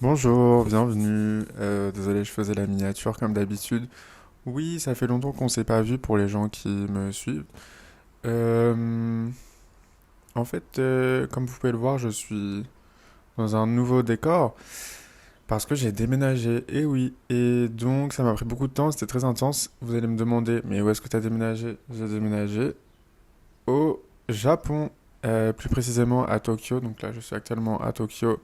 Bonjour, bienvenue. Désolé, je faisais la miniature comme d'habitude. Oui, ça fait longtemps qu'on s'est pas vu pour les gens qui me suivent. Euh, comme vous pouvez le voir, je suis dans un nouveau décor parce que j'ai déménagé. Et oui, et donc ça m'a pris beaucoup de temps, c'était très intense. Vous allez me demander, mais où est-ce que tu as déménagé? J'ai déménagé au Japon, plus précisément à Tokyo. Donc là, je suis actuellement à Tokyo.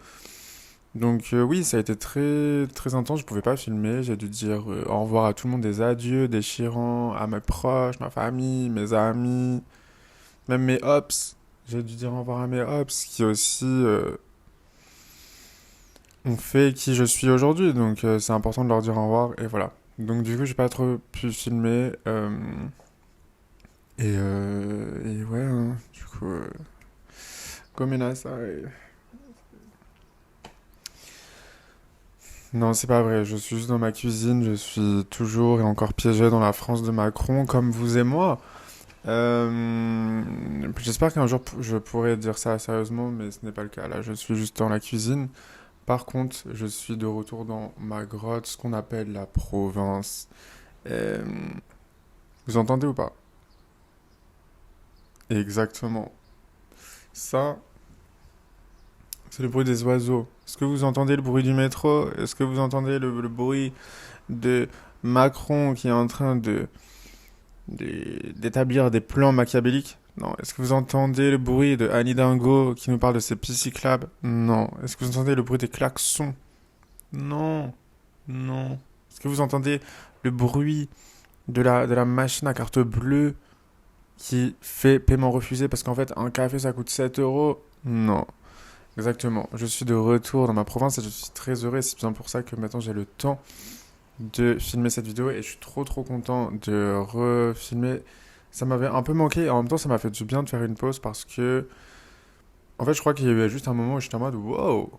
Donc oui, ça a été très très intense, je pouvais pas filmer, j'ai dû dire au revoir à tout le monde, des adieux déchirants, à mes proches, ma famille, mes amis, même mes ops. J'ai dû dire au revoir à mes ops qui aussi ont fait qui je suis aujourd'hui, donc c'est important de leur dire au revoir et voilà. Donc du coup, j'ai pas trop pu filmer et ouais, hein, du coup, comme ça. Non, c'est pas vrai. Je suis juste dans ma cuisine. Je suis toujours et encore piégé dans la France de Macron, comme vous et moi. J'espère qu'un jour je pourrai dire ça sérieusement, mais ce n'est pas le cas. Là, je suis juste dans la cuisine. Par contre, je suis de retour dans ma grotte, ce qu'on appelle la province. Euh, Vous entendez ou pas? Exactement. Ça, c'est le bruit des oiseaux. Est-ce que vous entendez le bruit du métro? Est-ce que vous entendez le bruit de Macron qui est en train d'établir des plans machiavéliques? Non. Est-ce que vous entendez le bruit de Annie Dingo qui nous parle de ses pistes cyclables? Non. Est-ce que vous entendez le bruit des klaxons? Non. Non. Est-ce que vous entendez le bruit de la machine à carte bleue qui fait paiement refusé parce qu'en fait un café ça coûte 7 euros? Non. Exactement. Je suis de retour dans ma province et je suis très heureux. C'est bien pour ça que maintenant j'ai le temps de filmer cette vidéo et je suis trop trop content de refilmer. Ça m'avait un peu manqué et en même temps ça m'a fait du bien de faire une pause parce que en fait je crois qu'il y a eu juste un moment où j'étais en mode wow,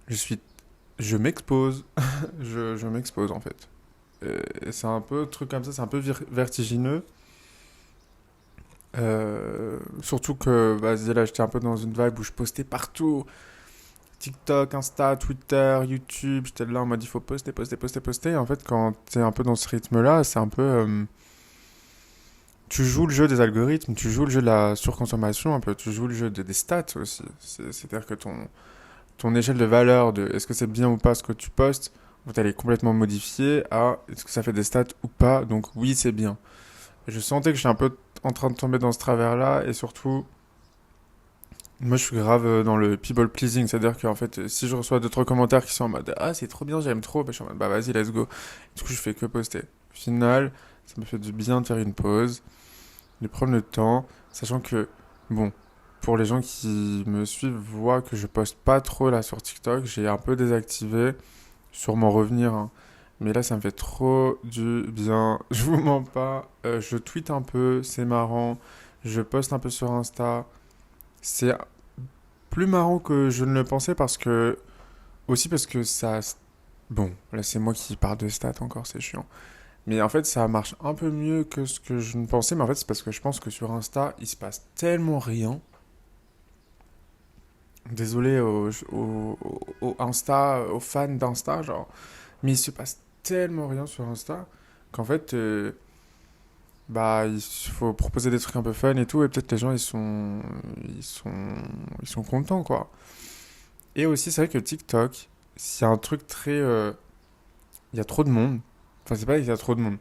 je suis je m'expose, je m'expose en fait. Et c'est un peu truc comme ça, c'est un peu vertigineux. Surtout que vas-y là j'étais un peu dans une vibe où je postais partout. TikTok, Insta, Twitter, YouTube, j'étais là en mode il faut poster, poster, poster, poster. Et en fait, quand t'es un peu dans ce rythme-là, c'est un peu. Tu joues le jeu des algorithmes, tu joues le jeu de la surconsommation, un peu, tu joues le jeu des stats aussi. C'est-à-dire que ton échelle de valeur de est-ce que c'est bien ou pas ce que tu postes, vous allez complètement modifier à est-ce que ça fait des stats ou pas. Donc oui, c'est bien. Je sentais que je suis un peu en train de tomber dans ce travers-là et surtout moi, je suis grave dans le people pleasing, c'est-à-dire qu'en fait, si je reçois d'autres commentaires qui sont en mode ah c'est trop bien, j'aime trop, bah, je suis en mode bah vas-y, let's go. Du coup, je fais que poster. Au final, ça me fait du bien de faire une pause, de prendre le temps, sachant que bon, pour les gens qui me suivent, voient que je poste pas trop là sur TikTok, j'ai un peu désactivé, sûrement revenir, hein. Mais là, ça me fait trop du bien. Je vous mens pas, je tweete un peu, c'est marrant, je poste un peu sur Insta. C'est plus marrant que je ne le pensais parce que aussi parce que ça bon là c'est moi qui parle de stats encore, c'est chiant, mais en fait ça marche un peu mieux que ce que je ne pensais, mais en fait c'est parce que je pense que sur Insta il se passe tellement rien. Désolé aux Insta, aux fans d'Insta, genre, mais il se passe tellement rien sur Insta qu'en fait bah il faut proposer des trucs un peu fun et tout, et peut-être les gens ils sont ils sont contents quoi. Et aussi, c'est vrai que TikTok, c'est un truc très. Il y a trop de monde. Enfin, c'est pas qu'il y a trop de monde.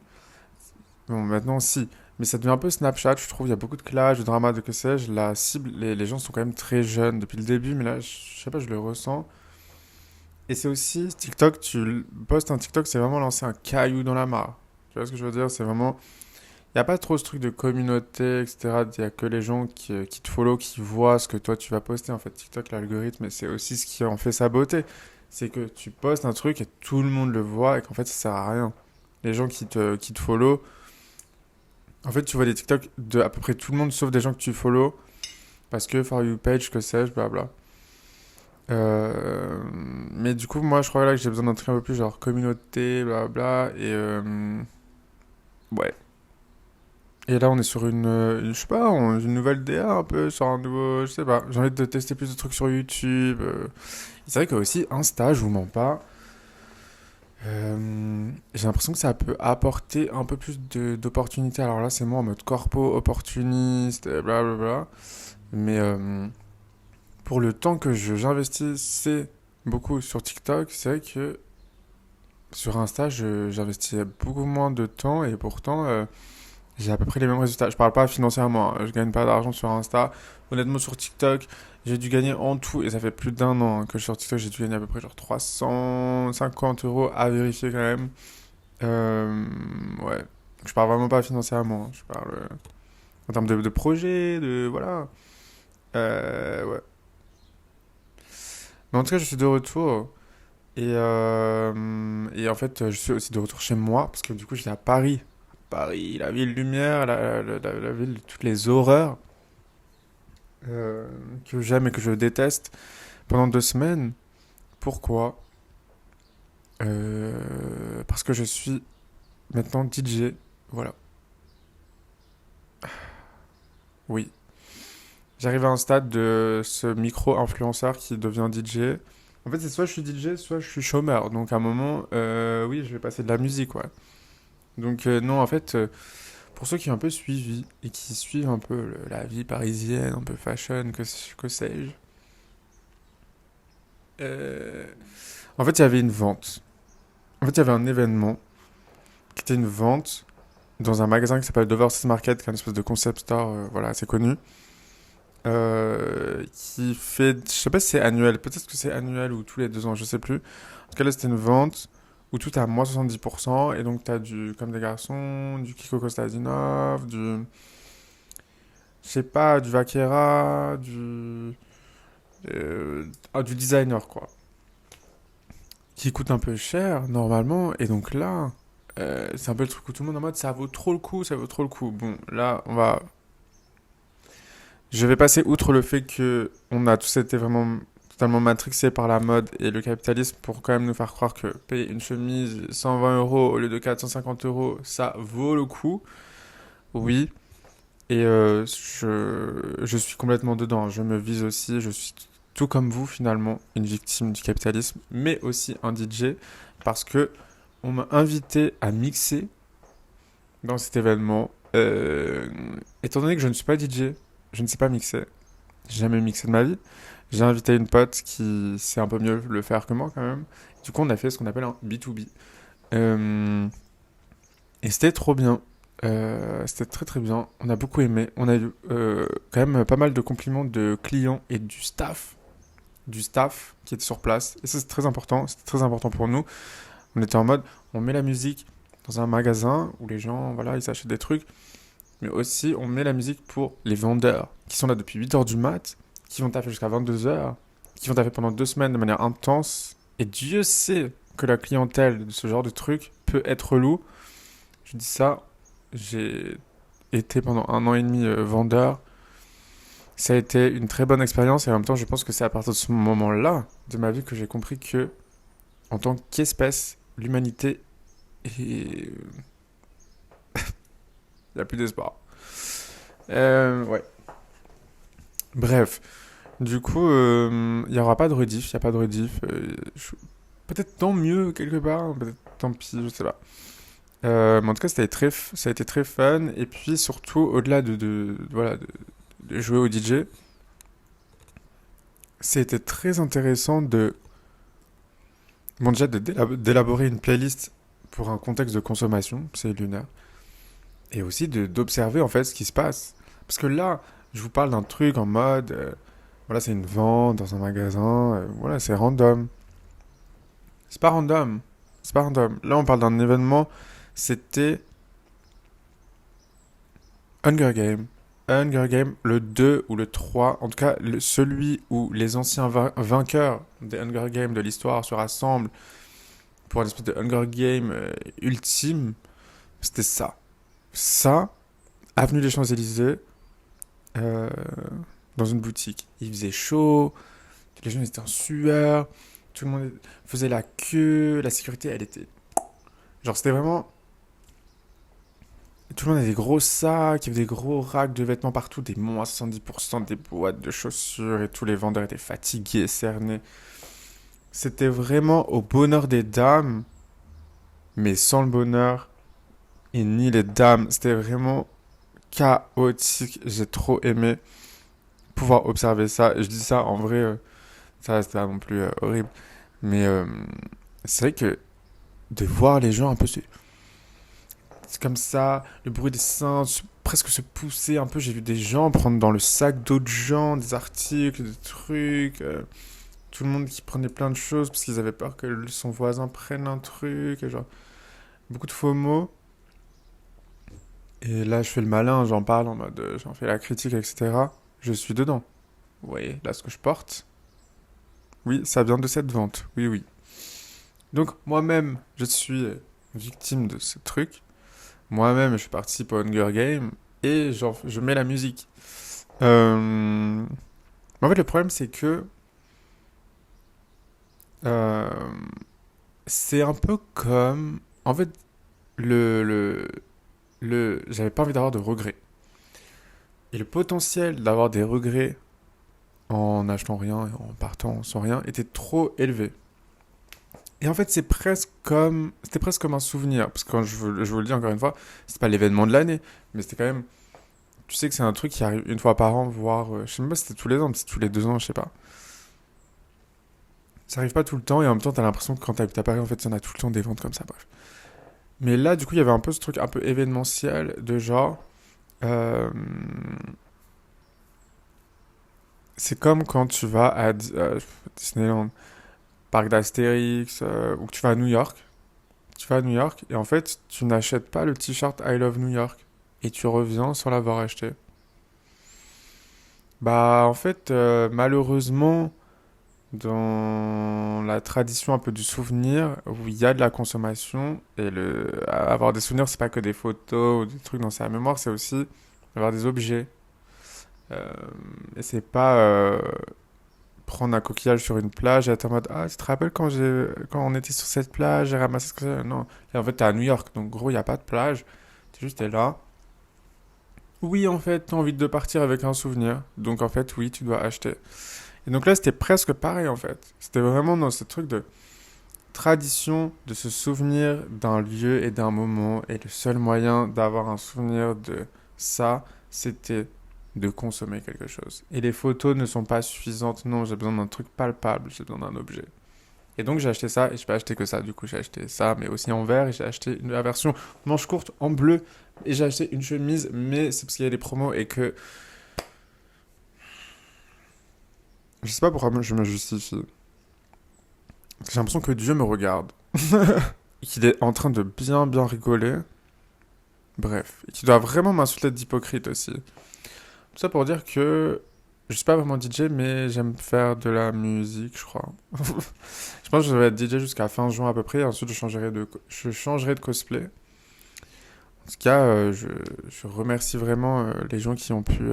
Bon, maintenant, si. Mais ça devient un peu Snapchat, je trouve. Il y a beaucoup de clash, de drama, de que sais-je. La cible, les gens sont quand même très jeunes depuis le début, mais là, je sais pas, je le ressens. Et c'est aussi TikTok, postes un TikTok, c'est vraiment lancer un caillou dans la mare. Tu vois ce que je veux dire? C'est vraiment. Il n'y a pas trop ce truc de communauté, etc. Il n'y a que les gens qui te follow, qui voient ce que toi tu vas poster. En fait, TikTok, l'algorithme, et c'est aussi ce qui en fait sa beauté. C'est que tu postes un truc et tout le monde le voit et qu'en fait ça sert à rien. Les gens qui te follow, en fait tu vois des TikTok de à peu près tout le monde sauf des gens que tu follow parce que For You page, que sais-je, blabla. Mais du coup, moi je crois là que j'ai besoin d'un truc un peu plus genre communauté, blabla. Et ouais. Et là, on est sur je sais pas, une nouvelle DA un peu, sur un nouveau, je sais pas. J'ai envie de tester plus de trucs sur YouTube. C'est vrai que aussi Insta, je vous mens pas. J'ai l'impression que ça peut apporter un peu plus d'opportunités. Alors là, c'est moi en mode corpo, opportuniste, blablabla. Mais pour le temps que j'investissais beaucoup sur TikTok, c'est vrai que sur Insta, j'investissais beaucoup moins de temps et pourtant, j'ai à peu près les mêmes résultats. Je parle pas financièrement, hein, je gagne pas d'argent sur Insta. Honnêtement, sur TikTok, j'ai dû gagner en tout, et ça fait plus d'un an, hein, que je suis sur TikTok, j'ai dû gagner à peu près genre 350 € à vérifier quand même. Ouais. Je parle vraiment pas financièrement, hein, je parle en termes de projet, de. Voilà. Ouais. Mais en tout cas, je suis de retour. Et en fait, je suis aussi de retour chez moi, parce que du coup, j'étais à Paris. Paris, la ville lumière, la ville de toutes les horreurs euh, que j'aime et que je déteste pendant 2 semaines. Pourquoi? Parce que je suis maintenant DJ. Voilà. Oui. J'arrive à un stade de ce micro-influenceur qui devient DJ. En fait, c'est soit je suis DJ, soit je suis chômeur. Donc à un moment, oui, je vais passer de la musique, ouais. Donc non, en fait, pour ceux qui ont un peu suivi et qui suivent un peu la vie parisienne, un peu fashion, que sais-je, euh, en fait, il y avait une vente. En fait, il y avait un événement qui était une vente dans un magasin qui s'appelle Dover's Market, qui est une espèce de concept store, voilà, assez connu, qui fait, je sais pas si c'est annuel, peut-être que c'est annuel ou tous les 2 ans, je sais plus. En tout cas, là, c'était une vente où tout est à moins 70%, et donc t'as du Comme des Garçons, du Kiko Kostadinov, je sais pas, du Vaquera, du designer, quoi. Qui coûte un peu cher, normalement, et donc là, c'est un peu le truc où tout le monde est en mode ça vaut trop le coup, ça vaut trop le coup. Bon, là, je vais passer outre le fait que on a tous été vraiment totalement matrixés par la mode et le capitalisme pour quand même nous faire croire que payer une chemise 120 € au lieu de 450 €, ça vaut le coup. Oui. Et je suis complètement dedans. Je me vise aussi. Je suis tout comme vous, finalement, une victime du capitalisme, mais aussi un DJ, parce que on m'a invité à mixer dans cet événement. Étant donné que je ne suis pas DJ, je ne sais pas mixer. J'ai jamais mixé de ma vie. J'ai invité une pote qui sait un peu mieux le faire que moi, quand même. Du coup, on a fait ce qu'on appelle un B2B. Euh, et c'était trop bien. C'était très très bien. On a beaucoup aimé. On a eu quand même pas mal de compliments de clients et du staff. Du staff qui était sur place. Et ça, c'est très important. C'était très important pour nous. On était en mode, on met la musique dans un magasin où les gens, voilà, ils achètent des trucs. Mais aussi, on met la musique pour les vendeurs qui sont là depuis 8 heures du mat, qui vont taffer jusqu'à 22 heures, qui vont taffer pendant 2 semaines de manière intense. Et Dieu sait que la clientèle de ce genre de truc peut être relou. Je dis ça, j'ai été pendant 1 an et demi vendeur. Ça a été une très bonne expérience et en même temps, je pense que c'est à partir de ce moment-là de ma vie que j'ai compris que, en tant qu'espèce, l'humanité est. Il n'y a plus d'espoir. Ouais. Bref. Du coup, il n'y aura pas de rediff, il n'y a pas de rediff. Peut-être tant mieux quelque part, peut-être tant pis, je sais pas. Mais en tout cas, ça a été très fun. Et puis surtout, au-delà voilà, de jouer au DJ, c'était très intéressant bon, déjà d'élaborer une playlist pour un contexte de consommation, c'est lunaire. Et aussi d'observer en fait ce qui se passe. Parce que là, je vous parle d'un truc en mode, voilà, c'est une vente dans un magasin, voilà, c'est random. C'est pas random. C'est pas random. Là, on parle d'un événement, c'était Hunger Game. Hunger Game, le 2 ou le 3, en tout cas celui où les anciens vainqueurs des Hunger Games de l'histoire se rassemblent pour une espèce de Hunger Game ultime, c'était ça. Ça, avenue des Champs-Élysées, euh, dans une boutique. Il faisait chaud, les gens étaient en sueur, tout le monde faisait la queue, la sécurité, elle était. Genre, c'était vraiment Tout le monde avait des gros sacs, il y avait des gros racks de vêtements partout, des moins 70%, des boîtes de chaussures et tous les vendeurs étaient fatigués, cernés. C'était vraiment au bonheur des dames, mais sans le bonheur et ni les dames. C'était vraiment chaotique. J'ai trop aimé pouvoir observer ça. Et je dis ça en vrai, ça reste pas non plus horrible. Mais c'est vrai que de voir les gens un peu c'est comme ça, le bruit des seins, presque se pousser un peu. J'ai vu des gens prendre dans le sac d'autres gens des articles, des trucs. Tout le monde qui prenait plein de choses parce qu'ils avaient peur que son voisin prenne un truc. Et genre, beaucoup de faux mots. Et là, je fais le malin, j'en parle en mode, j'en fais la critique, etc. Je suis dedans. Vous voyez, là, ce que je porte. Oui, ça vient de cette vente. Oui, oui. Donc, moi-même, je suis victime de ce truc. Moi-même, je participe au Hunger Game et genre, je mets la musique. En fait, le problème, c'est que euh, c'est un peu comme. En fait, j'avais pas envie d'avoir de regrets. Et le potentiel d'avoir des regrets en achetant rien et en partant sans rien était trop élevé. Et en fait, c'était presque comme un souvenir. Parce que je vous le dis encore une fois, c'est pas l'événement de l'année, mais c'était quand même. Tu sais que c'est un truc qui arrive une fois par an, voire. Je sais même pas si c'était tous les ans, mais c'est tous les 2 ans, je sais pas. Ça arrive pas tout le temps et en même temps, t'as l'impression que quand t'habites à Paris, en fait, il y en a tout le temps des ventes comme ça, bref. Mais là, du coup, il y avait un peu ce truc un peu événementiel de genre. euh, c'est comme quand tu vas à Disneyland, parc d'Astérix, ou que tu vas à New York. Tu vas à New York et en fait, tu n'achètes pas le t-shirt I Love New York et tu reviens sans l'avoir acheté. Bah, en fait, malheureusement, dans la tradition un peu du souvenir, où il y a de la consommation, et avoir des souvenirs, c'est pas que des photos ou des trucs dans sa mémoire, c'est aussi avoir des objets. Euh, et c'est pas prendre un coquillage sur une plage et être en mode ah, tu te rappelles quand on était sur cette plage, j'ai ramassé ce que ça. Non. Et en fait, t'es à New York, donc gros, il n'y a pas de plage. Tu juste t'es là. Oui, en fait, t'as envie de partir avec un souvenir. Donc en fait, oui, tu dois acheter. Et donc là, c'était presque pareil en fait. C'était vraiment dans ce truc de tradition de se souvenir d'un lieu et d'un moment. Et le seul moyen d'avoir un souvenir de ça, c'était de consommer quelque chose. Et les photos ne sont pas suffisantes. Non, j'ai besoin d'un truc palpable, j'ai besoin d'un objet. Et donc j'ai acheté ça, et je peux acheter que ça. Du coup, j'ai acheté ça, mais aussi en vert, et j'ai acheté la version manche courte en bleu, et j'ai acheté une chemise, mais c'est parce qu'il y a des promos et que je sais pas pourquoi je me justifie. J'ai l'impression que Dieu me regarde. Qu'il est en train de bien bien rigoler. Bref. Et qu'il doit vraiment m'insulter d'hypocrite aussi. Tout ça pour dire que je suis pas vraiment DJ, mais j'aime faire de la musique, je crois. Je pense que je vais être DJ jusqu'à fin juin à peu près. Et ensuite, je changerai de cosplay. En tout cas, je remercie vraiment les gens qui ont pu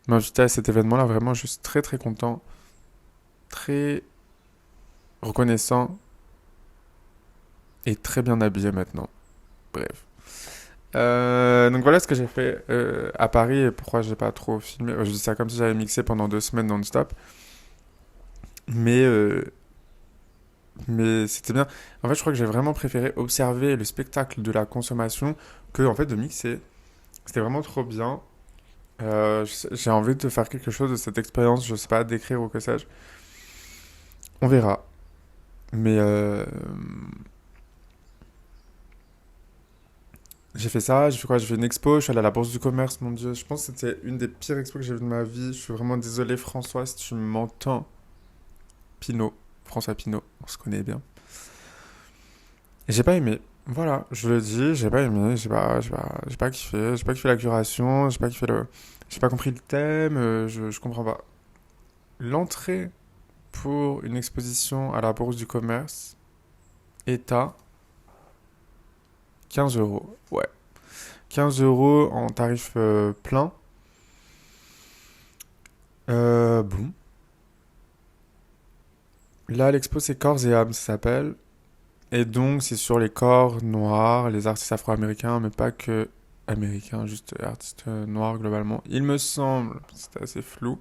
m'inviter à cet événement-là. Vraiment, je suis très très content, très reconnaissant et très bien habillé maintenant. Bref. Donc voilà ce que j'ai fait à Paris et pourquoi j'ai pas trop filmé. Je dis ça comme si j'avais mixé pendant 2 semaines non-stop. Mais, euh, mais c'était bien. En fait, je crois que j'ai vraiment préféré observer le spectacle de la consommation que en fait de mixer. C'était vraiment trop bien. J'ai envie de faire quelque chose de cette expérience. Je sais pas décrire ou que sais-je. On verra. Mais j'ai fait ça, j'ai fait quoi? J'ai fait une expo, je suis allé à la Bourse du Commerce, mon Dieu. Je pense que c'était une des pires expos que j'ai vues de ma vie. Je suis vraiment désolé, François, si tu m'entends. Pinot, François Pinot, on se connaît bien. Et j'ai pas aimé. Voilà, je le dis, j'ai pas aimé, j'ai pas kiffé la curation, j'ai pas compris le thème, je comprends pas. L'entrée pour une exposition à la Bourse du Commerce est à 15 euros. Ouais, 15 euros en tarif plein. Bon. Là, l'expo, c'est Corps et âme, ça s'appelle. Et donc, c'est sur les corps noirs, les artistes afro-américains, mais pas que. américain, juste artiste noir globalement. Il me semble, c'était assez flou.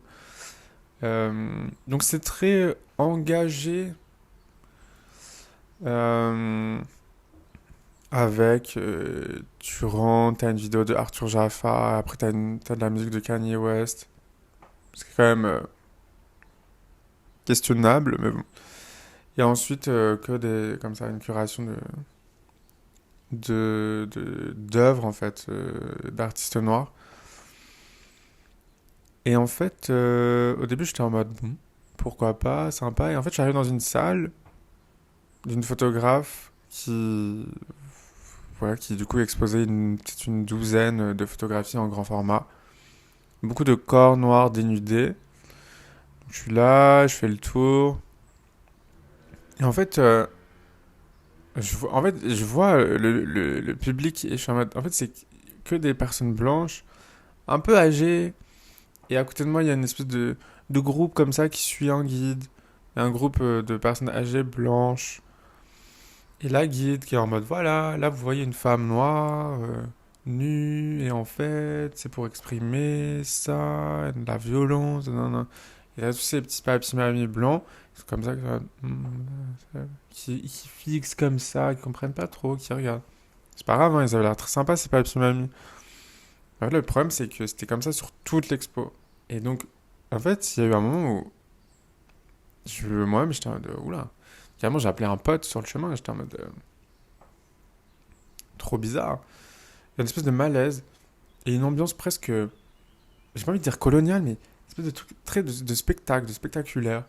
Donc c'est très engagé euh, avec, tu rentres, t'as une vidéo de Arthur Jaffa, après t'as de la musique de Kanye West. C'est quand même questionnable, mais bon. Et ensuite, que des, comme ça, une curation d'œuvres, en fait, d'artistes noirs. Et en fait, au début, j'étais en mode, bon, pourquoi pas, sympa. Et en fait, j'arrive dans une salle d'une photographe voilà, qui du coup exposait peut-être une douzaine de photographies en grand format. Beaucoup de corps noirs dénudés. Je suis là, je fais le tour. Et en fait, je vois le public et je suis en mode, en fait, c'est que des personnes blanches, un peu âgées. Et à côté de moi, il y a une espèce de groupe comme ça qui suit un guide. Un groupe de personnes âgées blanches. Et la guide qui est en mode, voilà, là vous voyez une femme noire, nue, et en fait, c'est pour exprimer ça, de la violence, nan, nan. Et là, tous ces petits papy-mamies blancs, c'est comme ça que qui fixent comme ça, qui comprennent pas trop, qui regardent. C'est pas grave, hein, ils avaient l'air très sympas, ces papy-mamies. En fait, le problème, c'est que c'était comme ça sur toute l'expo. Et donc, en fait, il y a eu un moment où moi-même, j'étais en mode, oula. Carrément, j'ai appelé un pote sur le chemin, et j'étais en mode, trop bizarre. Il y a une espèce de malaise et une ambiance presque, j'ai pas envie de dire coloniale, mais une espèce de truc très de spectacle, de spectaculaire,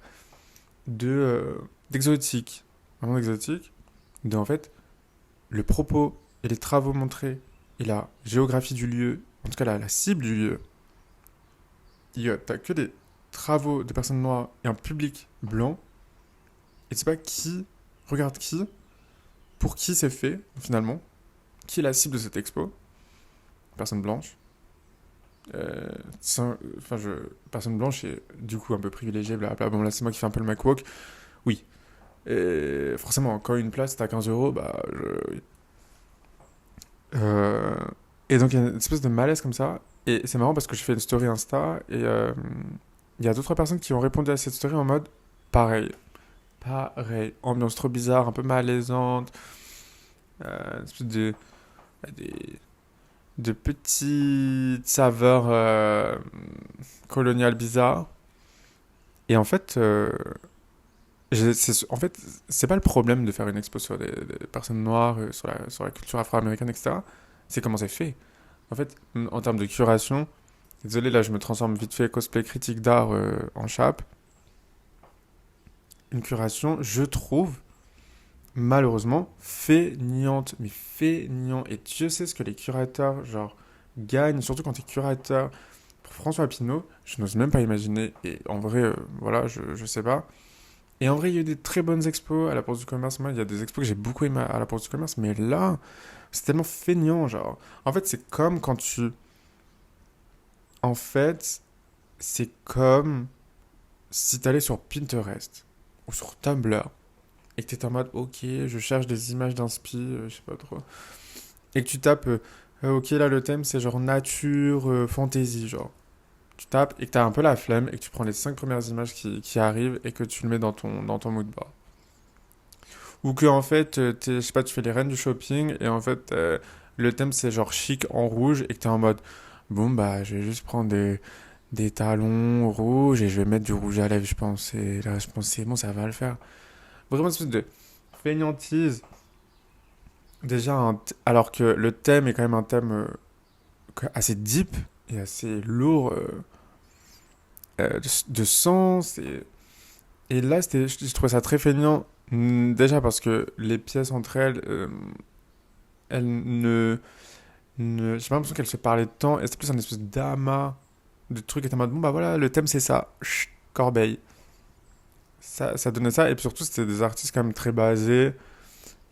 d'exotique, vraiment exotique, de en fait le propos et les travaux montrés et la géographie du lieu, en tout cas la cible du lieu. T'as que des travaux de personnes noires et un public blanc, et tu sais pas qui regarde qui, pour qui c'est fait finalement, qui est la cible de cette expo, personne blanche. Enfin, personne blanche et du coup un peu privilégiée, blablabla. Bon, là, c'est moi qui fais un peu le MacWalk. Oui. Et forcément, quand une place est à 15 euros, bah. Oui. Euh, et donc, il y a une espèce de malaise comme ça. Et c'est marrant parce que je fais une story Insta et il y a d'autres personnes qui ont répondu à cette story en mode pareil. Pareil. Ambiance trop bizarre, un peu malaisante. Une espèce des, de petites saveurs coloniales bizarres. Et en fait, en fait, c'est pas le problème de faire une expo sur des personnes noires, sur la culture afro-américaine, etc. C'est comment c'est fait. En fait, en termes de curation, désolé, là je me transforme vite fait cosplay critique d'art en chape. Une curation, je trouve, malheureusement, feignante. Mais feignant. Et Dieu sait ce que les curateurs, genre, gagnent, surtout quand t'es curateur. Pour François Pinault, je n'ose même pas imaginer. Et en vrai, voilà, je sais pas. Et en vrai, il y a eu des très bonnes expos à la Bourse du Commerce. Moi, il y a des expos que j'ai beaucoup aimé à la Bourse du Commerce. Mais là, c'est tellement feignant, genre. En fait, c'est comme quand tu... En fait, c'est comme si t'allais sur Pinterest ou sur Tumblr et que t'es en mode, ok, je cherche des images d'inspi, je sais pas trop. Et que tu tapes, ok, là, le thème, c'est genre nature, fantasy, genre. Tu tapes et que t'as un peu la flemme et que tu prends les 5 premières images qui arrivent et que tu le mets dans ton mood board. Ou que en fait, je sais pas, tu fais les reines du shopping et en fait, le thème c'est genre chic en rouge et que t'es en mode, bon bah, je vais juste prendre des talons rouges et je vais mettre du rouge à lèvres, je pense. Et là, je pense c'est bon, ça va le faire. Vraiment une espèce de fainéantise. Déjà, alors que le thème est quand même un thème assez deep et assez lourd de sens. Et là, je trouvais ça très feignant. Déjà parce que les pièces entre elles, elles j'ai pas l'impression qu'elles se parlaient tant. Et c'était plus un espèce d'amas de trucs. Et t'es en mode, bon bah voilà, le thème c'est ça. Chut, corbeille. Ça donnait ça. Et puis surtout, c'était des artistes quand même très basés.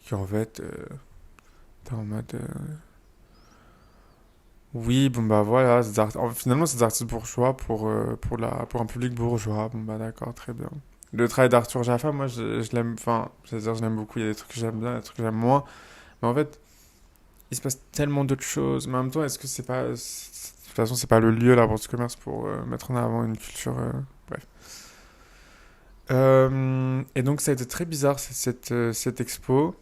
Qui en fait, t'es en mode. Oui, bon bah voilà. Finalement, c'est des artistes bourgeois pour un public bourgeois. Bon bah d'accord, très bien. Le travail d'Arthur Jaffa, moi, je l'aime. Enfin, je veux dire, je l'aime beaucoup. Il y a des trucs que j'aime bien, des trucs que j'aime moins. Mais en fait, il se passe tellement d'autres choses. Mais en même temps, est-ce que c'est pas. De toute façon, c'est pas le lieu, la bourse du commerce, pour mettre en avant une culture. Bref. Et donc, ça a été très bizarre, cette expo.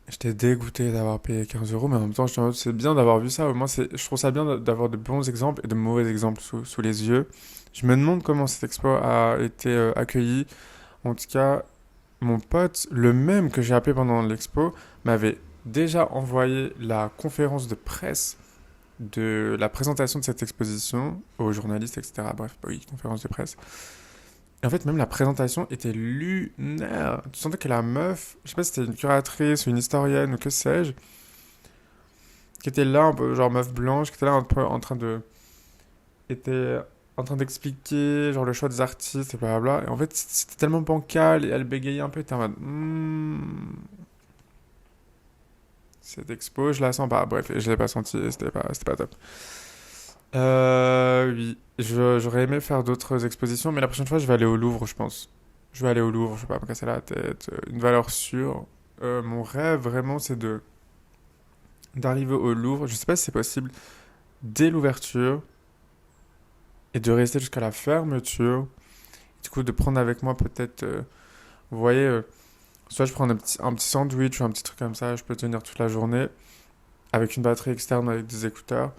J'étais dégoûté d'avoir payé 15 euros, mais en même temps, j'étais en mode, c'est bien d'avoir vu ça. Au moins, je trouve ça bien d'avoir de bons exemples et de mauvais exemples sous les yeux. Je me demande comment cette expo a été accueillie. En tout cas, mon pote, le même que j'ai appelé pendant l'expo, m'avait déjà envoyé la conférence de presse de la présentation de cette exposition aux journalistes, etc. Bref, oui, conférence de presse. Et en fait, même la présentation était lunaire. Tu sentais que la meuf, je sais pas si c'était une curatrice ou une historienne ou que sais-je, qui était là, un peu genre meuf blanche, qui était là un peu en train de. Était en train d'expliquer genre le choix des artistes et blablabla. Et en fait, c'était tellement bancal et elle bégayait un peu. Et t'es en mode. Cette expo, je la sens pas. Bref, je l'ai pas senti, c'était pas top. Oui. J'aurais aimé faire d'autres expositions, mais la prochaine fois, je vais aller au Louvre, je pense. Je vais aller au Louvre, je vais pas me casser la tête. Une valeur sûre. Mon rêve, vraiment, c'est de d'arriver au Louvre. Je sais pas si c'est possible dès l'ouverture et de rester jusqu'à la fermeture. Du coup, de prendre avec moi peut-être, vous voyez, soit je prends un petit sandwich ou un petit truc comme ça, je peux tenir toute la journée avec une batterie externe avec des écouteurs.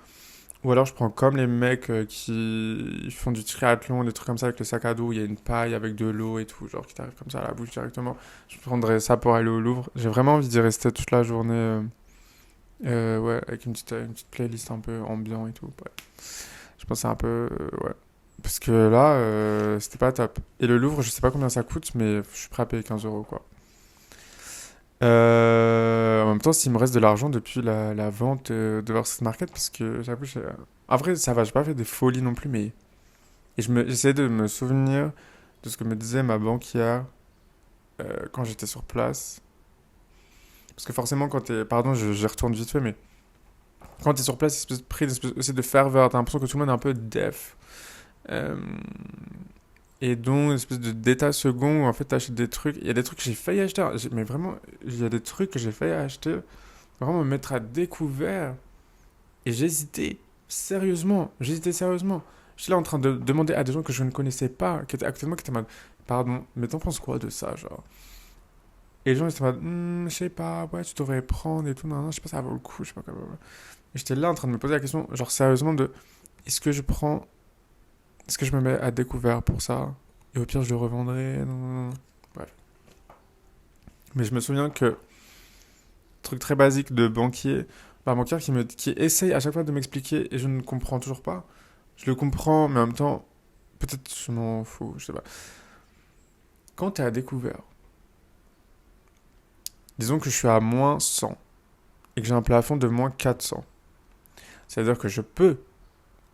Ou alors je prends comme les mecs qui font du triathlon, des trucs comme ça avec le sac à dos, où il y a une paille avec de l'eau et tout, genre qui t'arrive comme ça à la bouche directement. Je prendrais ça pour aller au Louvre. J'ai vraiment envie d'y rester toute la journée, ouais, avec une petite playlist un peu ambiant et tout. Ouais. Je pense que c'est un peu, ouais. Parce que là, c'était pas top. Et le Louvre, je sais pas combien ça coûte, mais je suis prêt à payer 15 euros, quoi. En même temps, s'il me reste de l'argent depuis la vente de Versus Market, parce que j'avoue, en vrai, ça va, j'ai pas fait des folies non plus, mais. Et j'essayais de me souvenir de ce que me disait ma banquière quand j'étais sur place. Parce que forcément, quand t'es. Pardon, j'y retourne vite fait, mais quand t'es sur place, il y a une espèce aussi de ferveur. T'as l'impression que tout le monde est un peu def. Euh, Et donc, une espèce d'état second où en fait t'achètes des trucs. Il y a des trucs que j'ai failli acheter, hein. Mais vraiment, il y a des trucs que j'ai failli acheter. Vraiment me mettre à découvert. Et j'hésitais sérieusement. J'étais là en train de demander à des gens que je ne connaissais pas, qui étaient actuellement, qui étaient en mode, pardon, mais t'en penses quoi de ça, genre? Et les gens étaient en mode, je sais pas, ouais, tu devrais prendre et tout, non, non, je sais pas, ça vaut le coup, je sais pas quoi. Et j'étais là en train de me poser la question, genre sérieusement, est-ce que je prends, est-ce que je me mets à découvert pour ça? Et au pire, je le revendrai, non, non, non. Bref. Mais je me souviens que, truc très basique de banquier, bah, un banquier qui essaye à chaque fois de m'expliquer et je ne comprends toujours pas. Je le comprends, mais en même temps, peut-être je m'en fous, je sais pas. Quand t'es à découvert, disons que je suis à moins 100 et que j'ai un plafond de moins 400. C'est-à-dire que je peux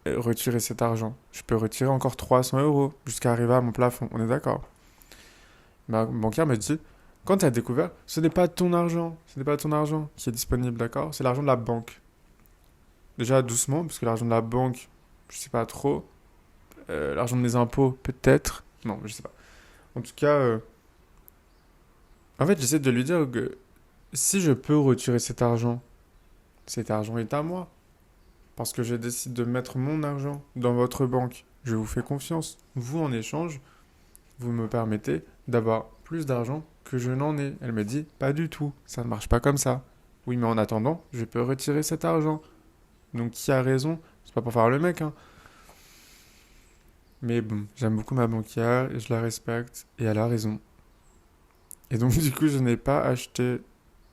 retirer cet argent. Je peux retirer encore 300 euros jusqu'à arriver à mon plafond. On est d'accord? Ma banquière me dit, quand t'es à découvert, ce n'est pas ton argent. Ce n'est pas ton argent qui est disponible, d'accord? C'est l'argent de la banque. Déjà doucement, parce que l'argent de la banque, je sais pas trop. L'argent de mes impôts, peut-être. Non, je sais pas. En tout cas, en fait, j'essaie de lui dire que si je peux retirer cet argent est à moi. Parce que je décide de mettre mon argent dans votre banque. Je vous fais confiance. Vous, en échange, vous me permettez d'avoir plus d'argent que je n'en ai. Elle me dit, pas du tout. Ça ne marche pas comme ça. Oui, mais en attendant, je peux retirer cet argent. Donc, qui a raison? C'est pas pour faire le mec, hein. Mais bon, j'aime beaucoup ma banquière et je la respecte. Et elle a raison. Et donc, du coup, je n'ai pas acheté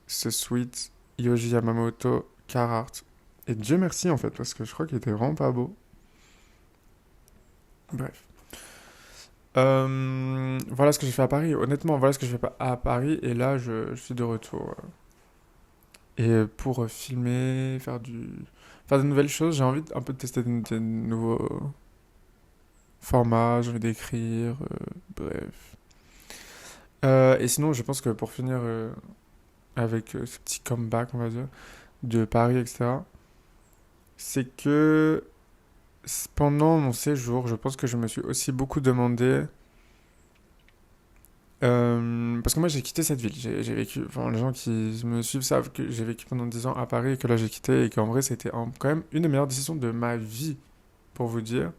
ce sweat Yoji Yamamoto Carhartt. Et Dieu merci, en fait, parce que je crois qu'il était vraiment pas beau. Bref. Voilà ce que j'ai fait à Paris. Honnêtement, voilà ce que j'ai fait à Paris. Et là, je suis de retour. Et pour filmer, faire de nouvelles choses, j'ai envie un peu de tester des nouveaux formats, j'ai envie d'écrire, bref. Et sinon, je pense que pour finir avec ce petit comeback, on va dire, de Paris, etc., c'est que pendant mon séjour, je pense que je me suis aussi beaucoup demandé Parce que moi j'ai quitté cette ville. J'ai vécu, enfin les gens qui me suivent savent que j'ai vécu pendant 10 ans à Paris et que là j'ai quitté et qu'en vrai c'était quand même une des meilleures décisions de ma vie, pour vous dire.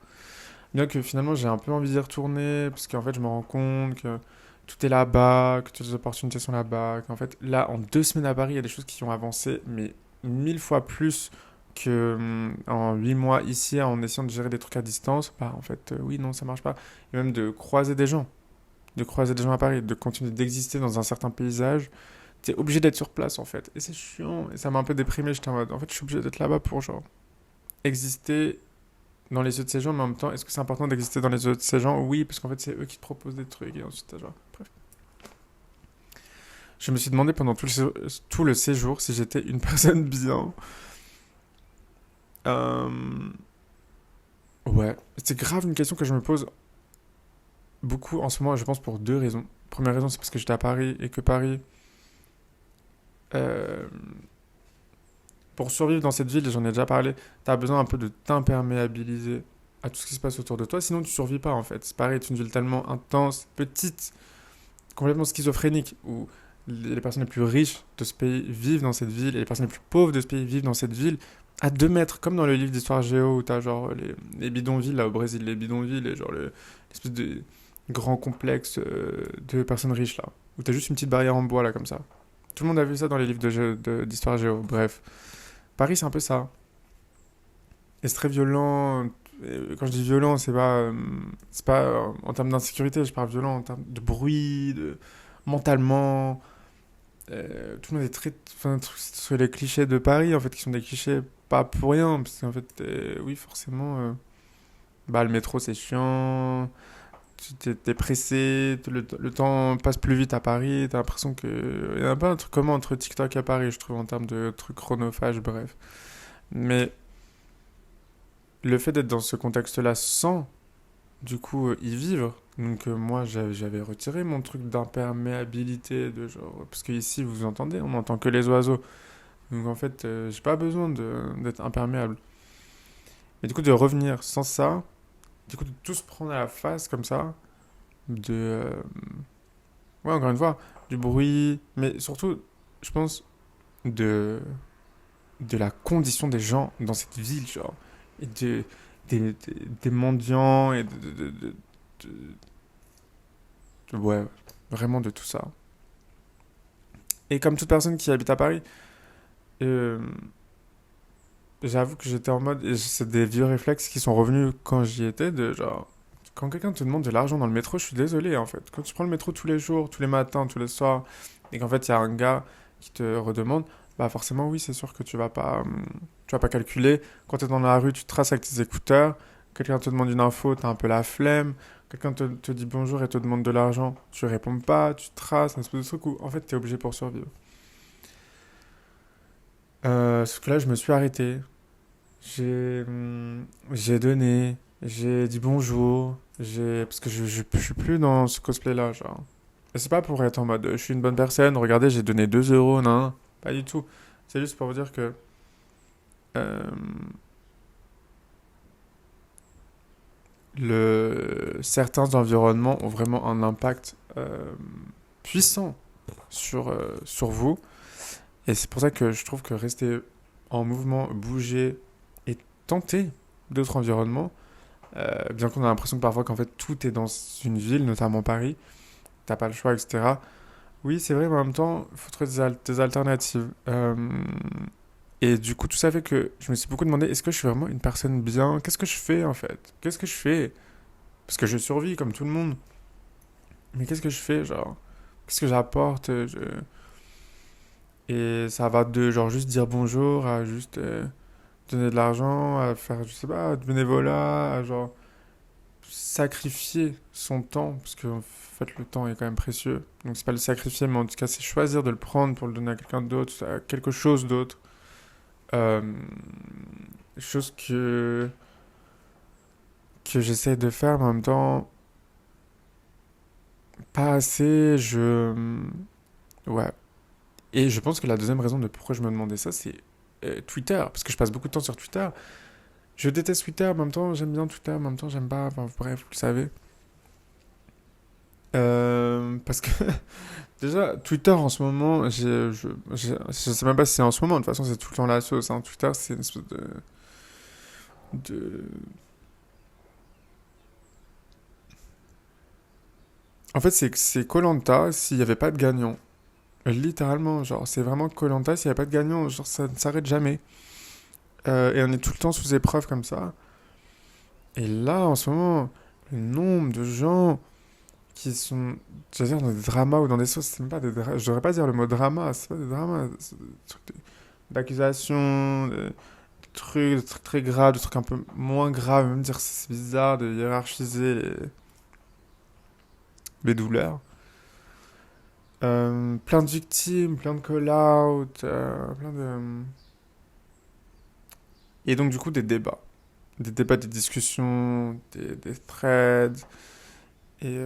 Bien que finalement j'ai un peu envie d'y retourner parce qu'en fait je me rends compte que tout est là-bas, que toutes les opportunités sont là-bas, qu'en fait là en 2 semaines à Paris il y a des choses qui ont avancé mais 1000 fois plus que en 8 mois ici en essayant de gérer des trucs à distance. Bah en fait oui non ça marche pas. Et même de croiser des gens à Paris, de continuer d'exister dans un certain paysage, t'es obligé d'être sur place en fait. Et c'est chiant, et ça m'a un peu déprimé, j'étais en mode, en fait je suis obligé d'être là-bas pour genre exister dans les yeux de ces gens, mais en même temps, est-ce que c'est important d'exister dans les yeux de ces gens? Oui, parce qu'en fait c'est eux qui te proposent des trucs, et ensuite t'as genre, bref. Je me suis demandé pendant tout le séjour si j'étais une personne bien. Euh... Ouais, c'est grave une question que je me pose beaucoup en ce moment, je pense pour 2 raisons. Première raison, c'est parce que j'étais à Paris et que Paris, euh, pour survivre dans cette ville, j'en ai déjà parlé, t'as besoin un peu de t'imperméabiliser à tout ce qui se passe autour de toi, sinon tu survis pas en fait. C'est pareil, c'est une ville tellement intense, petite, complètement schizophrénique, où les personnes les plus riches de ce pays vivent dans cette ville et les personnes les plus pauvres de ce pays vivent dans cette ville à 2 mètres, comme dans le livre d'histoire géo où t'as genre les bidonvilles là au Brésil, les bidonvilles et genre l'espèce de grand complexe de personnes riches là, où t'as juste une petite barrière en bois là comme ça. Tout le monde a vu ça dans les livres d'histoire géo, bref. Paris, c'est un peu ça. Et c'est très violent. Et quand je dis violent, c'est pas en termes d'insécurité, je parle violent en termes de bruit, de mentalement. Tout le monde est très. Enfin, sur les clichés de Paris, en fait, qui sont des clichés pas pour rien. Parce qu'en fait, oui, forcément, bah, le métro, c'est chiant. T'es pressé, le temps passe plus vite à Paris. T'as l'impression que. Il y a un peu un truc commun entre TikTok et Paris, je trouve, en termes de trucs chronophages, bref. Mais le fait d'être dans ce contexte-là sans, du coup, y vivre, donc moi j'avais retiré mon truc d'imperméabilité, de genre, parce qu'ici vous entendez, on n'entend que les oiseaux. Donc en fait, j'ai pas besoin d'être imperméable. Mais du coup, de revenir sans ça, du coup, de tout se prendre à la face comme ça, de. Ouais, encore une fois, du bruit, mais surtout, je pense, de, de la condition des gens dans cette ville, genre. Et des mendiants et ouais, vraiment de tout ça. Et comme toute personne qui habite à Paris, euh, j'avoue que j'étais en mode, et c'est des vieux réflexes qui sont revenus quand j'y étais, de genre, quand quelqu'un te demande de l'argent dans le métro, je suis désolé en fait. Quand tu prends le métro tous les jours, tous les matins, tous les soirs, et qu'en fait il y a un gars qui te redemande, bah forcément oui, c'est sûr que tu vas pas calculer. Quand tu es dans la rue, tu traces avec tes écouteurs, quelqu'un te demande une info, t'as un peu la flemme, quelqu'un te dit bonjour et te demande de l'argent, tu réponds pas, tu traces, un espèce de truc où en fait t'es obligé pour survivre. Sauf que là, je me suis arrêté. J'ai donné, j'ai dit bonjour, parce que je suis plus dans ce cosplay-là, genre. Et c'est pas pour être en mode, je suis une bonne personne, regardez, j'ai donné 2 euros, non, pas du tout. C'est juste pour vous dire que euh, certains environnements ont vraiment un impact puissant sur vous. Et c'est pour ça que je trouve que rester en mouvement, bouger et tenter d'autres environnements, bien qu'on a l'impression que parfois qu'en fait tout est dans une ville, notamment Paris, t'as pas le choix, etc. Oui, c'est vrai, mais en même temps, il faut trouver des alternatives. Et du coup, tout ça fait que je me suis beaucoup demandé, est-ce que je suis vraiment une personne bien? Qu'est-ce que je fais en fait? Qu'est-ce que je fais? Parce que je survis comme tout le monde. Mais qu'est-ce que je fais, genre? Qu'est-ce que j'apporte? Et ça va de genre juste dire bonjour à juste donner de l'argent, à faire, je sais pas, du bénévolat, à genre sacrifier son temps, parce que en fait le temps est quand même précieux. Donc c'est pas le sacrifier, mais en tout cas c'est choisir de le prendre pour le donner à quelqu'un d'autre, à quelque chose d'autre. Euh, chose que j'essaie de faire, mais en même temps pas assez, Ouais. Et je pense que la deuxième raison de pourquoi je me demandais ça, c'est Twitter, parce que je passe beaucoup de temps sur Twitter. Je déteste Twitter, en même temps j'aime bien Twitter, en même temps j'aime pas, enfin bref, vous le savez. parce que déjà, Twitter en ce moment, je sais même pas si c'est en ce moment, de toute façon, c'est tout le temps la sauce. Hein. Twitter, c'est une espèce de... En fait, c'est koh s'il n'y avait pas de gagnant. Littéralement, genre, c'est vraiment koh s'il n'y avait pas de gagnant, genre, ça ne s'arrête jamais. Et on est tout le temps sous épreuve comme ça. Et là, en ce moment, le nombre de gens qui sont, je veux dire, dans des dramas ou dans des sauces, c'est même pas des dramas, je devrais pas dire le mot drama, c'est pas des dramas, c'est des trucs d'accusations, de trucs très graves, de trucs un peu moins graves, même dire que c'est bizarre de hiérarchiser les douleurs. Plein de victimes, plein de call-out, plein de... Et donc du coup des débats. Des débats, des discussions, des threads. Et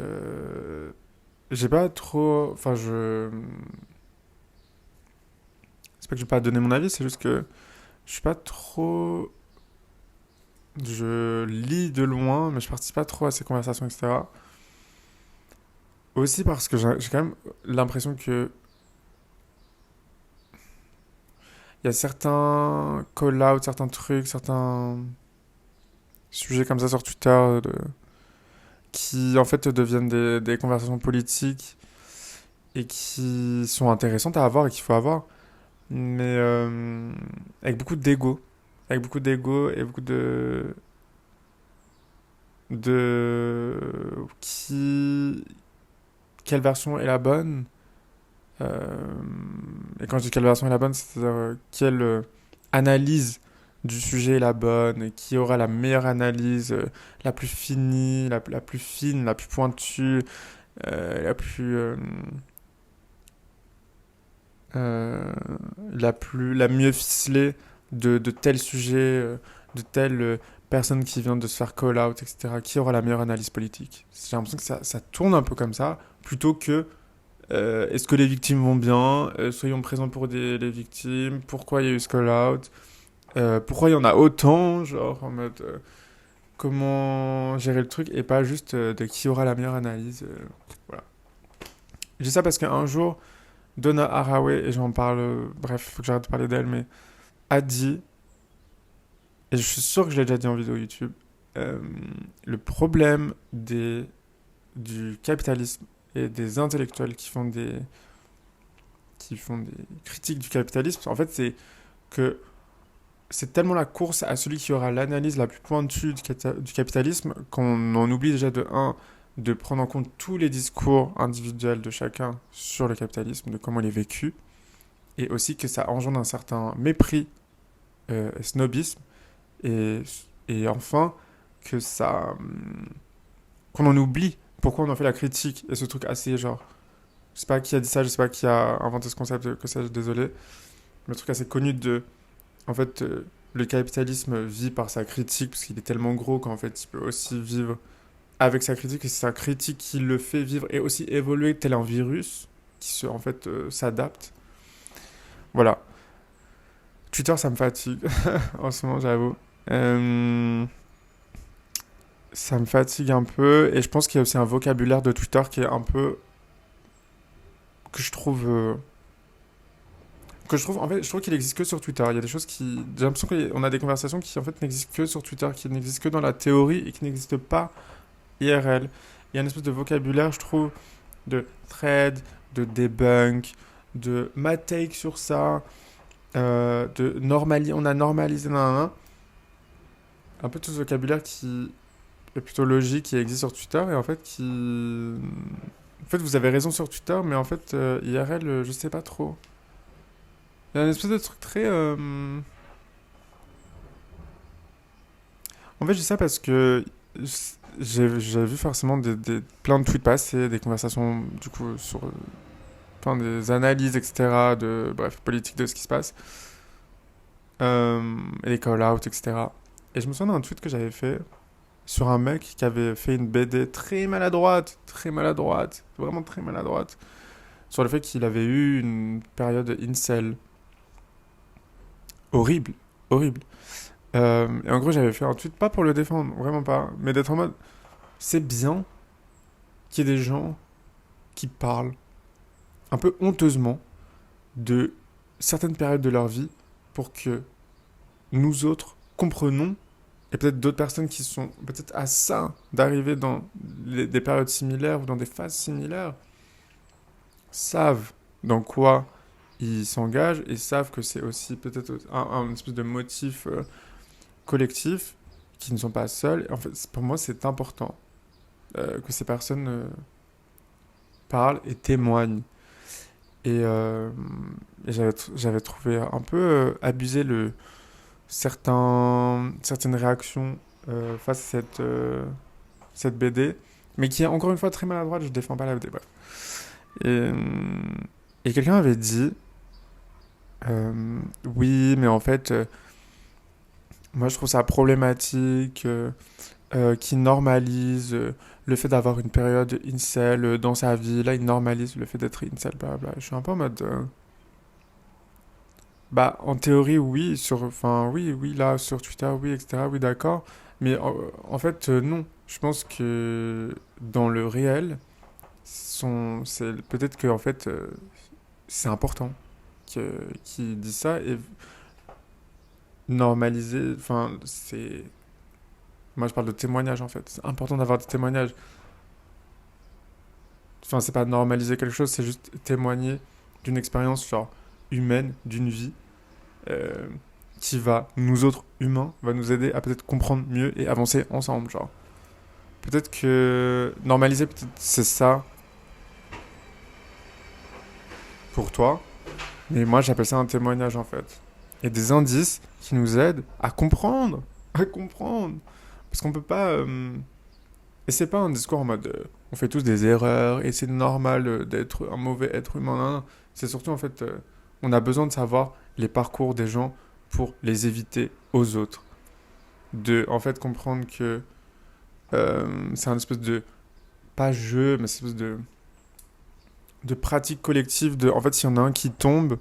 j'ai pas trop... Enfin je... C'est pas que je vais pas donner mon avis, c'est juste que je suis pas trop... Je lis de loin, mais je participe pas trop à ces conversations, etc. Aussi parce que j'ai quand même l'impression que il y a certains call-outs, certains trucs, certains sujets comme ça sur Twitter qui en fait deviennent des conversations politiques et qui sont intéressantes à avoir et qu'il faut avoir, mais avec beaucoup d'ego. Avec beaucoup d'ego et beaucoup de qui quelle version est la bonne. Et quand je dis quelle version est la bonne, c'est-à-dire quelle analyse du sujet est la bonne, qui aura la meilleure analyse, la plus finie, la plus fine, la plus pointue, euh, la mieux ficelée de tel sujet, de telle personne qui vient de se faire call out, etc. Qui aura la meilleure analyse politique. J'ai l'impression que ça tourne un peu comme ça, plutôt que est-ce que les victimes vont bien, soyons présents pour les victimes, pourquoi il y a eu ce call out, pourquoi il y en a autant, genre en mode comment gérer le truc et pas juste de qui aura la meilleure analyse. Voilà. Je dis ça parce qu'un jour, Donna Haraway, et j'en parle, bref, faut que j'arrête de parler d'elle, mais a dit, et je suis sûr que je l'ai déjà dit en vidéo YouTube, euh, le problème du capitalisme et des intellectuels qui font des critiques du capitalisme, en fait, c'est que c'est tellement la course à celui qui aura l'analyse la plus pointue du capitalisme qu'on en oublie déjà de un de prendre en compte tous les discours individuels de chacun sur le capitalisme, de comment il est vécu, et aussi que ça engendre un certain mépris, snobisme, et, et enfin que ça qu'on en oublie pourquoi on en fait la critique et ce truc assez genre je sais pas qui a dit ça, je sais pas qui a inventé ce concept, que sais-je, désolé, mais le truc assez connu de en fait le capitalisme vit par sa critique parce qu'il est tellement gros qu'en fait il peut aussi vivre avec sa critique et c'est sa critique qui le fait vivre et aussi évoluer tel un virus qui en fait s'adapte. Voilà. Twitter ça me fatigue en ce moment j'avoue. Euh, Ça me fatigue un peu et je pense qu'il y a aussi un vocabulaire de Twitter qui est un peu que je trouve en fait je trouve qu'il existe que sur Twitter. Il y a des choses qui j'ai l'impression qu'on a des conversations qui en fait n'existent que sur Twitter, qui n'existent que dans la théorie et qui n'existent pas IRL. Il y a une espèce de vocabulaire je trouve de thread, de debunk, de ma take sur ça, on a normalisé nanana. Un peu tout ce vocabulaire qui est plutôt logique, qui existe sur Twitter et en fait qui en fait vous avez raison sur Twitter mais en fait IRL je sais pas trop. Il y a une espèce de truc très en fait je dis ça parce que j'ai vu forcément plein de tweets passer, des conversations du coup sur enfin, des analyses etc de bref politique de ce qui se passe et des call-outs etc. Et je me souviens d'un tweet que j'avais fait sur un mec qui avait fait une BD très maladroite, vraiment très maladroite, sur le fait qu'il avait eu une période incel horrible, horrible. Et en gros, j'avais fait un tweet, pas pour le défendre, vraiment pas, mais d'être en mode, c'est bien qu'il y ait des gens qui parlent un peu honteusement de certaines périodes de leur vie pour que nous autres comprenons, et peut-être d'autres personnes qui sont peut-être à ça d'arriver dans des périodes similaires ou dans des phases similaires, savent dans quoi ils s'engagent et savent que c'est aussi peut-être un espèce de motif collectif, qui ne sont pas seuls. En fait, pour moi, c'est important que ces personnes parlent et témoignent. Et j'avais trouvé un peu abusé certaines réactions face à cette BD, mais qui est encore une fois très maladroite, je défends pas la BD, bref. Et, et quelqu'un avait dit, oui, mais en fait, moi je trouve ça problématique, qui normalise le fait d'avoir une période incel dans sa vie. Là, il normalise le fait d'être incel, blablabla. Je suis un peu en mode... bah, en théorie, oui, enfin, oui, oui, là, sur Twitter, oui, etc., oui, d'accord. Mais en fait, non. Je pense que dans le réel, c'est peut-être que, en fait, c'est important qu'il dise ça et normaliser, enfin, c'est... Moi, je parle de témoignages, en fait. C'est important d'avoir des témoignages. Enfin, c'est pas normaliser quelque chose, c'est juste témoigner d'une expérience, genre, humaine, d'une vie, euh, qui va, nous autres humains, va nous aider à peut-être comprendre mieux et avancer ensemble, genre. Peut-être que normaliser, peut-être c'est ça pour toi, mais moi j'appelle ça un témoignage en fait. Et des indices qui nous aident à comprendre, à comprendre. Parce qu'on peut pas... Et c'est pas un discours en mode on fait tous des erreurs et c'est normal d'être un mauvais être humain. Non, non. C'est surtout en fait, on a besoin de savoir les parcours des gens pour les éviter aux autres. De en fait comprendre que c'est un espèce de, pas jeu, mais c'est une espèce de pratique collective de, en fait, s'il y en a un qui tombe,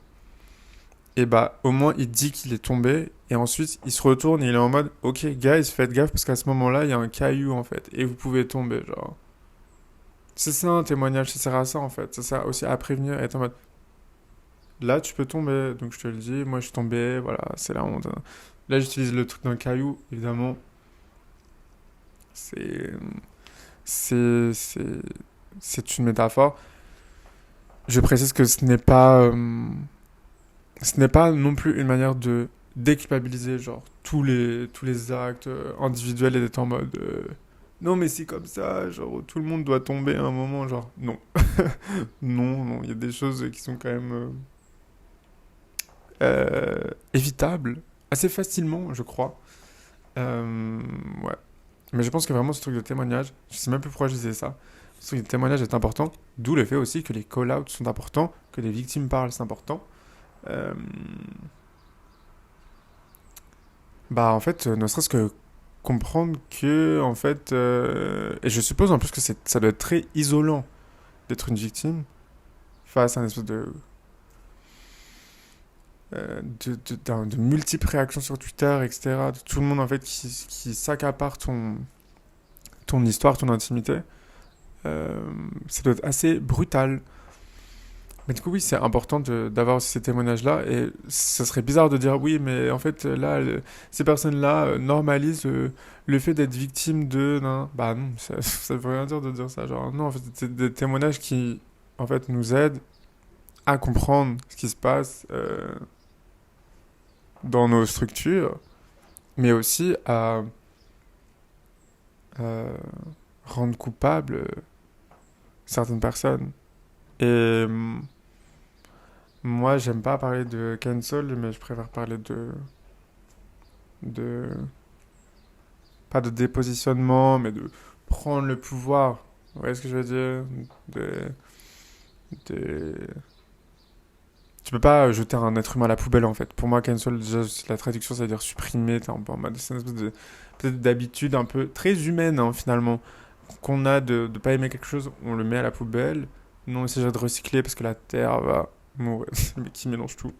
et bah, au moins, il dit qu'il est tombé, et ensuite, il se retourne et il est en mode, ok, guys, faites gaffe, parce qu'à ce moment-là, il y a un caillou, en fait, et vous pouvez tomber, genre. C'est ça, un témoignage, ça sert à ça, en fait. Ça sert aussi à prévenir, et être en mode, là, tu peux tomber, donc je te le dis, moi, je suis tombé, voilà, c'est la honte. Hein. Là, j'utilise le truc d'un caillou, évidemment, c'est... C'est... C'est... C'est une métaphore. Je précise que ce n'est pas non plus une manière de déculpabiliser genre tous les actes individuels et d'être en mode non mais c'est comme ça, genre tout le monde doit tomber à un moment, genre non. Non, non, il y a des choses qui sont quand même évitables assez facilement, je crois. Ouais. Mais je pense que vraiment ce truc de témoignage, je sais même plus pourquoi je disais ça, ce truc de témoignage est important, d'où le fait aussi que les call-outs sont importants, que les victimes parlent, c'est important. Euh, Bah en fait, ne serait-ce que comprendre que en fait, et je suppose en plus que ça doit être très isolant d'être une victime face à un espèce de multiples réactions sur Twitter, etc. De tout le monde en fait qui s'accapare ton histoire, ton intimité. Ça doit être assez brutal. Mais du coup, oui, c'est important d'avoir aussi ces témoignages-là. Et ça serait bizarre de dire oui, mais en fait, là, ces personnes-là normalisent le fait d'être victime de... Non. Bah non, ça veut rien dire de dire ça. Genre, non, en fait, c'est des témoignages qui, en fait, nous aident à comprendre ce qui se passe dans nos structures, mais aussi à euh, rendre coupables certaines personnes. Et moi, j'aime pas parler de cancel, mais je préfère parler de pas de dépositionnement, mais de prendre le pouvoir. Vous voyez ce que je veux dire? De, de... Tu peux pas jeter un être humain à la poubelle, en fait. Pour moi, cancel, déjà, la traduction, ça veut dire supprimer. T'es un peu en mode, c'est une espèce de, peut-être d'habitude un peu très humaine, hein, finalement, qu'on a de pas aimer quelque chose, on le met à la poubelle. Non, on essaie de recycler parce que la terre va mourir. Mais qui mélange tout.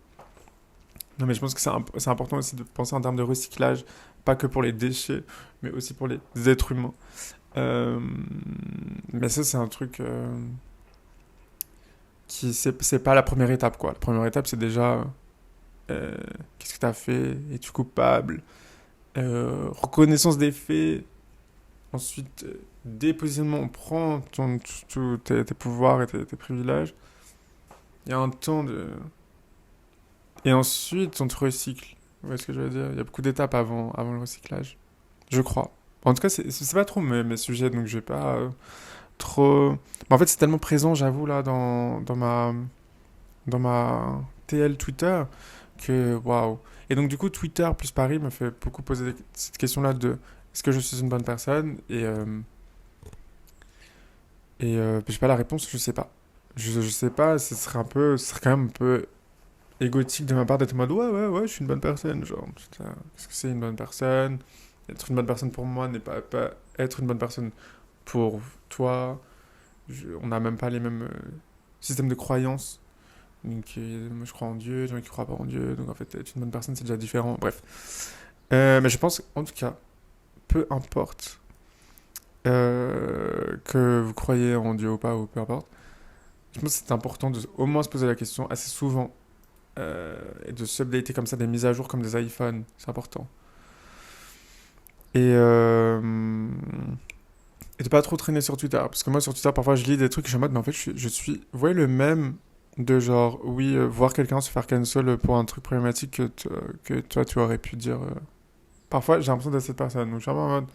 Non, mais je pense que c'est important aussi de penser en termes de recyclage, pas que pour les déchets, mais aussi pour les êtres humains. Euh, mais ça, c'est un truc. c'est pas la première étape, quoi. La première étape, c'est déjà euh, qu'est-ce que t'as fait? Es-tu coupable? Reconnaissance des faits. Ensuite, dépositionnement, on prend tous tes pouvoirs et tes privilèges. Il y a un temps de... Et ensuite, on te recycle. Vous voyez ce que je veux dire? Il y a beaucoup d'étapes avant le recyclage. Je crois. En tout cas, c'est pas trop mes sujets, donc je vais pas trop... Mais en fait, c'est tellement présent, j'avoue, là, dans ma TL Twitter, que waouh. Et donc, du coup, Twitter plus Paris me fait beaucoup poser cette question-là de est-ce que je suis une bonne personne? J'ai pas la réponse, je sais pas. Je sais pas, ce serait quand même un peu égotique de ma part d'être en mode ouais, je suis une bonne personne. Genre, putain, qu'est-ce que c'est une bonne personne? Être une bonne personne pour moi n'est pas être une bonne personne pour toi. On n'a même pas les mêmes systèmes de croyances. Donc, moi je crois en Dieu, des gens qui croient pas en Dieu. Donc en fait, être une bonne personne c'est déjà différent. Bref. Mais je pense, en tout cas, peu importe que vous croyez en Dieu ou pas, ou peu importe, je pense que c'est important de au moins se poser la question assez souvent et de s'updater comme ça, des mises à jour comme des iPhones, c'est important. Et, euh, et de pas trop traîner sur Twitter, parce que moi sur Twitter parfois je lis des trucs et je suis en mode, mais en fait je suis, vous voyez le même de genre, oui, voir quelqu'un se faire cancel pour un truc problématique que toi tu aurais pu dire. Parfois j'ai l'impression d'être cette personne, donc je suis vraiment en mode,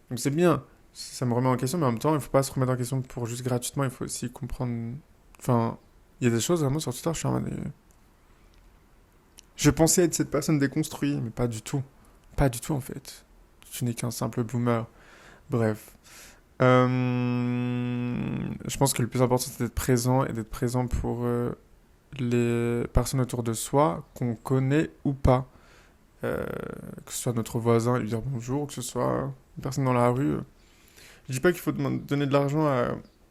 donc c'est bien, ça me remet en question, mais en même temps il faut pas se remettre en question pour juste gratuitement, il faut aussi comprendre, enfin, il y a des choses vraiment sur Twitter, je suis en mode, je pensais être cette personne déconstruite, mais pas du tout. Pas du tout en fait. Tu n'es qu'un simple boomer. Bref. Je pense que le plus important c'est d'être présent et d'être présent pour les personnes autour de soi, qu'on connaît ou pas. Que ce soit notre voisin et lui dire bonjour, que ce soit une personne dans la rue. Je dis pas qu'il faut donner de l'argent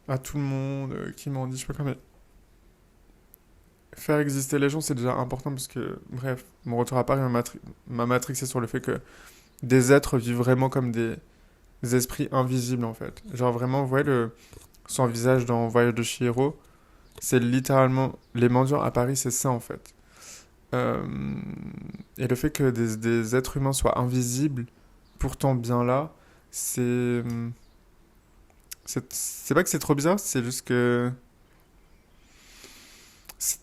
à tout le monde qui m'en dit, je sais pas quoi, mais faire exister les gens c'est déjà important parce que, bref, mon retour à Paris m'a matrixé sur le fait que des êtres vivent vraiment comme des esprits invisibles en fait. Genre vraiment, vous voyez son visage dans Voyage de Chihiro, c'est littéralement les mendiants à Paris, c'est ça en fait. Euh, et le fait que des êtres humains soient invisibles, pourtant bien là, c'est c'est pas que c'est trop bizarre, c'est juste que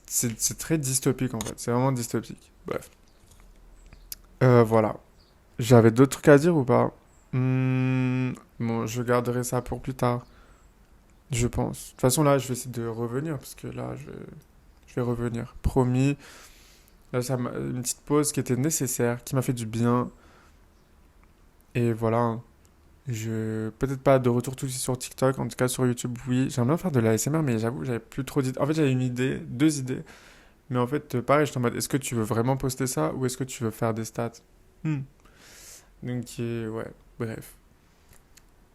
c'est très dystopique en fait. C'est vraiment dystopique. Bref. Voilà. J'avais d'autres trucs à dire ou pas? Bon, je garderai ça pour plus tard. Je pense. De toute façon, là, je vais essayer de revenir, parce que là, je vais revenir. Promis. Là, une petite pause qui était nécessaire, qui m'a fait du bien. Et voilà. Peut-être pas de retour tout de suite sur TikTok, en tout cas sur YouTube, oui. J'aimerais bien faire de la ASMR, mais j'avoue, j'avais plus trop d'idées. En fait, j'avais une idée, deux idées. Mais en fait, pareil, j'étais en mode, est-ce que tu veux vraiment poster ça ou est-ce que tu veux faire des stats? Hmm. Donc, ouais, bref.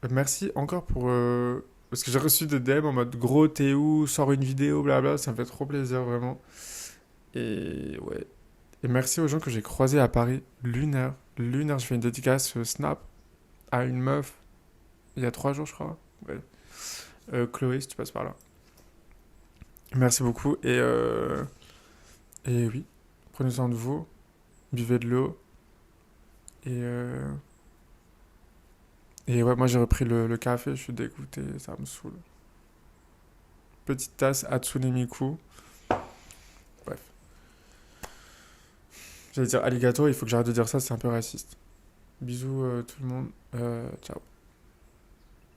Merci encore pour... parce que j'ai reçu des DM en mode gros, t'es où? Sors une vidéo, blabla. Ça me fait trop plaisir, vraiment. Et ouais. Et merci aux gens que j'ai croisés à Paris. Lunaire. Lunaire, je fais une dédicace Snap à une meuf il y a 3 jours, je crois. Ouais. Chloé, si tu passes par là. Merci beaucoup. Et oui, prenez soin de vous. Buvez de l'eau. Et, euh, et ouais, moi j'ai repris le café. Je suis dégoûté. Ça me saoule. Petite tasse Hatsune Miku. Bref. J'allais dire alligator, il faut que j'arrête de dire ça, c'est un peu raciste. Bisous tout le monde. Ciao.